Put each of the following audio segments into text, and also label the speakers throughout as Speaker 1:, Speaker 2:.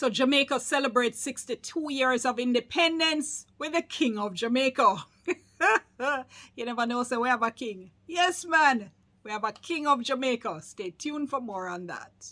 Speaker 1: So Jamaica celebrates 62 years of independence with the King of Jamaica. You never know, so we have a king. Yes, man, we have a King of Jamaica. Stay tuned for more on that.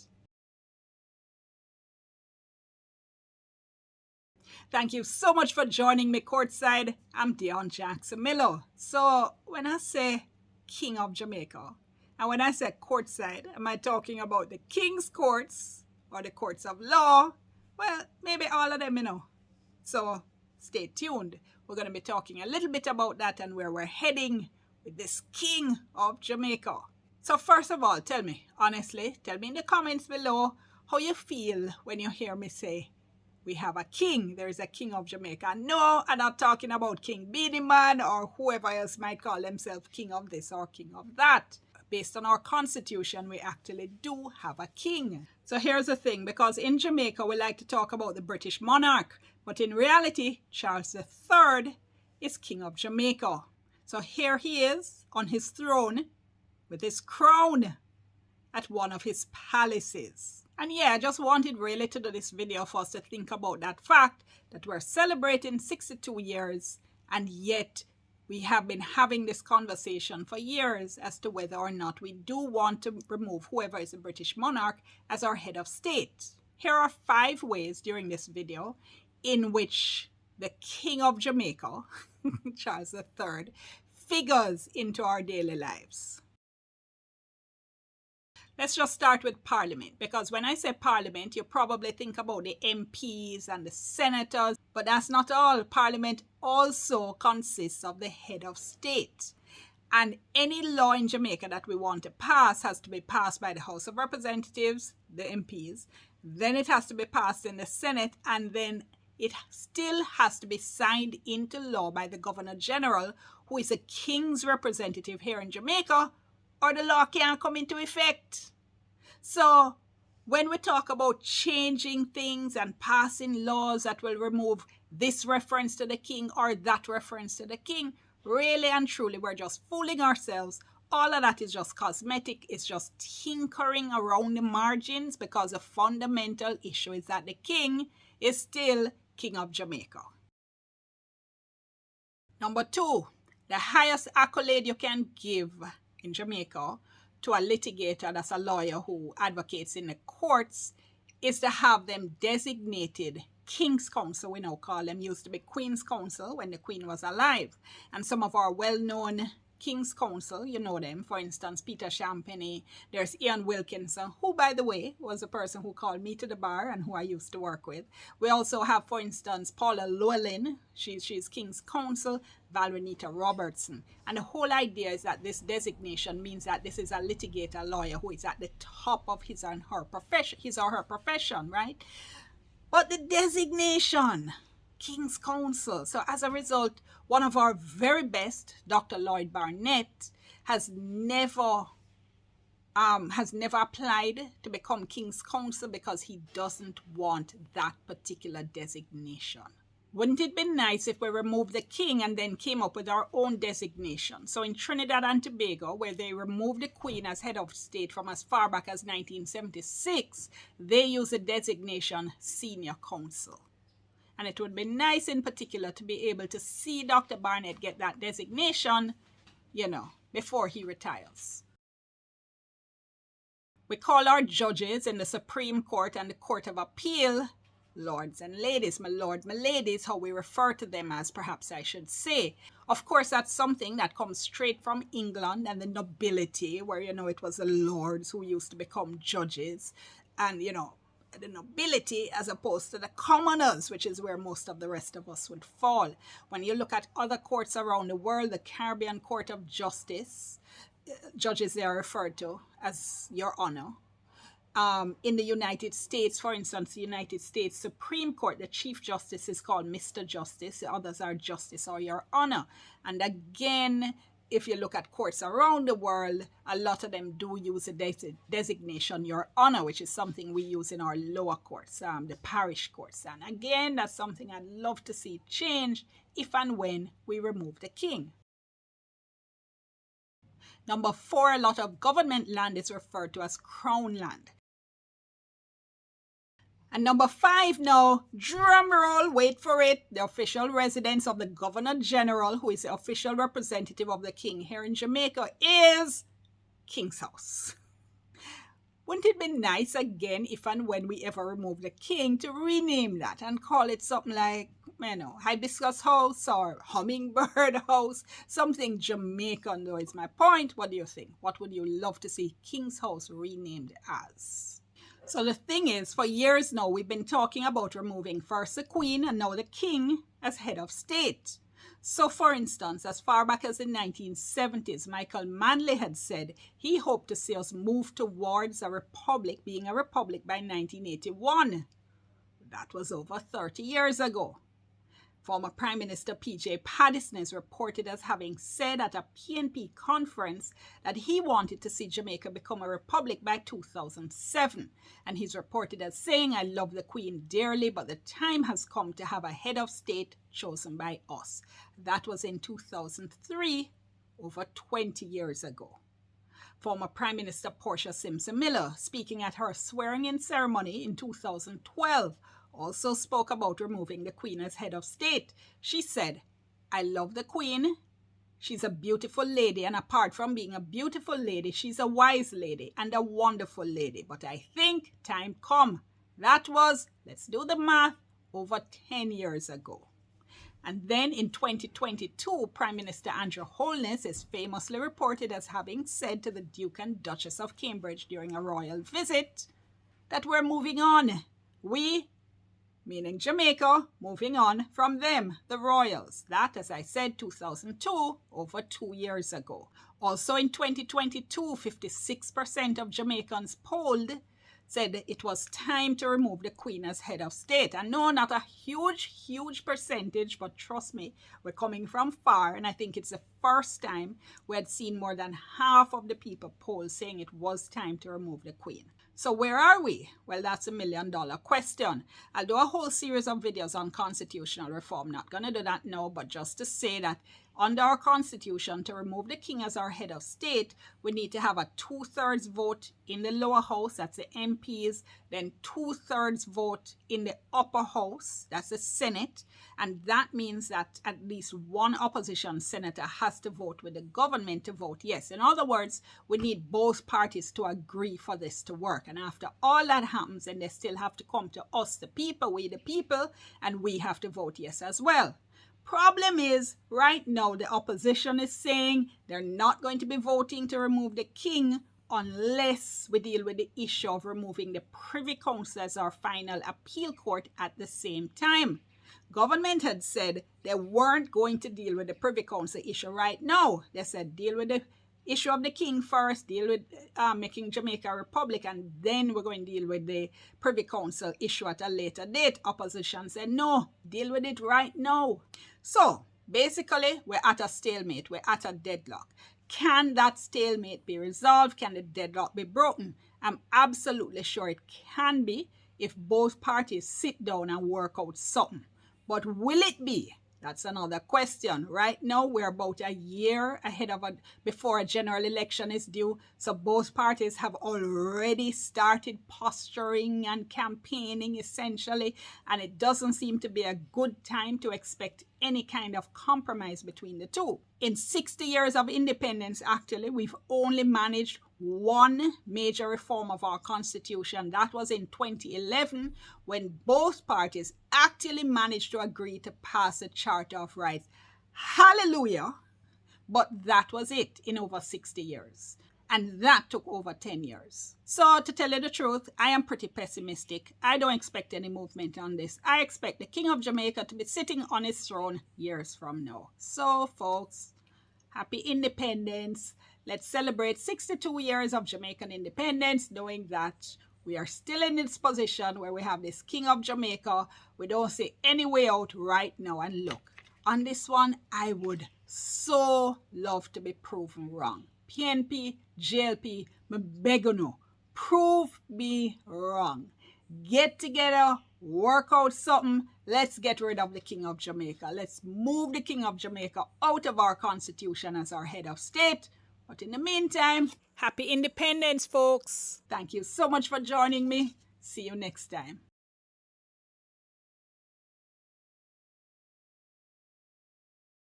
Speaker 1: Thank you so much for joining me courtside. I'm Dion Jackson Miller. So when I say King of Jamaica, and when I say courtside, am I talking about the King's Courts or the courts of law? Well, maybe all of them, you know. So stay tuned. We're going to be talking a little bit about that and where we're heading with this King of Jamaica. So first of all, tell me, honestly, tell me in the comments below how you feel when you hear me say, we have a king, there is a King of Jamaica. No, I'm not talking about King Beanie Man or whoever else might call themselves king of this or king of that. Based on our constitution, we actually do have a king. So here's the thing, because in Jamaica, we like to talk about the British monarch, but in reality, Charles III is King of Jamaica. So here he is on his throne with his crown at one of his palaces. And yeah, I just wanted really to do this video for us to think about that fact that we're celebrating 62 years and yet we have been having this conversation for years as to whether or not we do want to remove whoever is a British monarch as our head of state. Here are 5 ways during this video in which the King of Jamaica, Charles III, figures into our daily lives. Let's just start with Parliament, because when I say Parliament, you probably think about the MPs and the senators, but that's not all. Parliament also consists of the head of state. And any law in Jamaica that we want to pass has to be passed by the House of Representatives, the MPs, then it has to be passed in the Senate, and then it still has to be signed into law by the Governor General, who is a king's representative here in Jamaica, or the law can't come into effect. So when we talk about changing things and passing laws that will remove this reference to the king or that reference to the king, really and truly, we're just fooling ourselves. All of that is just cosmetic. It's just tinkering around the margins, because the fundamental issue is that the king is still King of Jamaica. Number 2, the highest accolade you can give in Jamaica to a litigator, that's a lawyer who advocates in the courts, is to have them designated King's Counsel. We now call them, used to be Queen's Counsel when the Queen was alive. And some of our well-known King's Counsel, you know them, for instance, Peter Champagny, there's Ian Wilkinson, who, by the way, was the person who called me to the bar and who I used to work with. We also have, for instance, Paula Llewellyn, she's King's Counsel, Valrenita Robertson. And the whole idea is that this designation means that this is a litigator lawyer who is at the top of his or her profession, right? But the designation, King's Counsel. So as a result, one of our very best, Dr. Lloyd Barnett, has never applied to become King's Counsel because he doesn't want that particular designation. Wouldn't it be nice if we removed the king and then came up with our own designation? So in Trinidad and Tobago, where they removed the Queen as head of state from as far back as 1976, they use the designation Senior Counsel. And it would be nice in particular to be able to see Dr. Barnett get that designation, you know, before he retires. We call our judges in the Supreme Court and the Court of Appeal lords and ladies. My lord, my ladies, how we refer to them as, perhaps I should say. Of course, that's something that comes straight from England and the nobility, where, you know, it was the lords who used to become judges. And, you know, the nobility as opposed to the commoners, which is where most of the rest of us would fall. When you look at other courts around the world, the Caribbean Court of Justice, judges they are referred to as Your Honor. In the United States, for instance, the United States Supreme Court, the Chief Justice is called Mr. Justice, the others are Justice or Your Honor. And again, if you look at courts around the world, a lot of them do use the designation Your Honor, which is something we use in our lower courts, the parish courts. And again, that's something I'd love to see change if and when we remove the king. Number 4, a lot of government land is referred to as crown land. And number 5 now, drum roll, wait for it, the official residence of the Governor General, who is the official representative of the King here in Jamaica, is King's House. Wouldn't it be nice again if and when we ever remove the king to rename that and call it something like, Hibiscus House or Hummingbird House, something Jamaican though is my point. What do you think? What would you love to see King's House renamed as? So the thing is, for years now, we've been talking about removing first the Queen and now the King as head of state. So, for instance, as far back as the 1970s, Michael Manley had said he hoped to see us move towards a republic, being a republic by 1981. That was over 30 years ago. Former Prime Minister P.J. Paddison is reported as having said at a PNP conference that he wanted to see Jamaica become a republic by 2007. And he's reported as saying, "I love the Queen dearly, but the time has come to have a head of state chosen by us." That was in 2003, over 20 years ago. Former Prime Minister Portia Simpson Miller, speaking at her swearing-in ceremony in 2012, also spoke about removing the Queen as head of state. She said, "I love the Queen. She's a beautiful lady, and apart from being a beautiful lady, she's a wise lady and a wonderful lady. But I think time come." That was, let's do the math, over 10 years ago. And then in 2022, Prime Minister Andrew Holness is famously reported as having said to the Duke and Duchess of Cambridge during a royal visit that we're moving on. We, meaning Jamaica, moving on from them, the royals. That, as I said, 2002, over 2 years ago. Also in 2022, 56% of Jamaicans polled said it was time to remove the Queen as head of state. And no, not a huge percentage, but trust me, we're coming from far, and I think it's the first time we had seen more than half of the people polled saying it was time to remove the Queen. So where are we? Well, that's $1 million question. I'll do a whole series of videos on constitutional reform. Not going to do that now, but just to say that under our constitution, to remove the king as our head of state, we need to have a 2/3 vote in the lower house, that's the MPs, then 2/3 vote in the upper house, that's the Senate, and that means that at least one opposition senator has to vote with the government to vote yes. In other words, we need both parties to agree for this to work. And after all that happens, then they still have to come to us, the people, we the people, and we have to vote yes as well. Problem is, right now, the opposition is saying they're not going to be voting to remove the king unless we deal with the issue of removing the Privy Council as our final appeal court at the same time. Government had said they weren't going to deal with the Privy Council issue right now. They said deal with the issue of the king first, deal with making Jamaica a republic, and then we're going to deal with the Privy Council issue at a later date. Opposition said no, deal with it right now. So basically, we're at a stalemate, we're at a deadlock. Can that stalemate be resolved? Can the deadlock be broken? I'm absolutely sure it can be if both parties sit down and work out something. But will it be? That's another question. Right now, we're about a year ahead of before a general election is due. So both parties have already started posturing and campaigning essentially. And it doesn't seem to be a good time to expect any kind of compromise between the two. In 60 years of independence, actually, we've only managed one major reform of our constitution. That was in 2011 when both parties actually managed to agree to pass a Charter of Rights. Hallelujah! But that was it in over 60 years. And that took over 10 years. So to tell you the truth, I am pretty pessimistic. I don't expect any movement on this. I expect the King of Jamaica to be sitting on his throne years from now. So folks, happy independence. Let's celebrate 62 years of Jamaican independence, knowing that we are still in this position where we have this King of Jamaica. We don't see any way out right now. And look, on this one, I would so love to be proven wrong. PNP, JLP, me beg you no, prove me wrong. Get together, work out something. Let's get rid of the King of Jamaica. Let's move the King of Jamaica out of our constitution as our head of state. But in the meantime, happy independence, folks. Thank you so much for joining me. See you next time.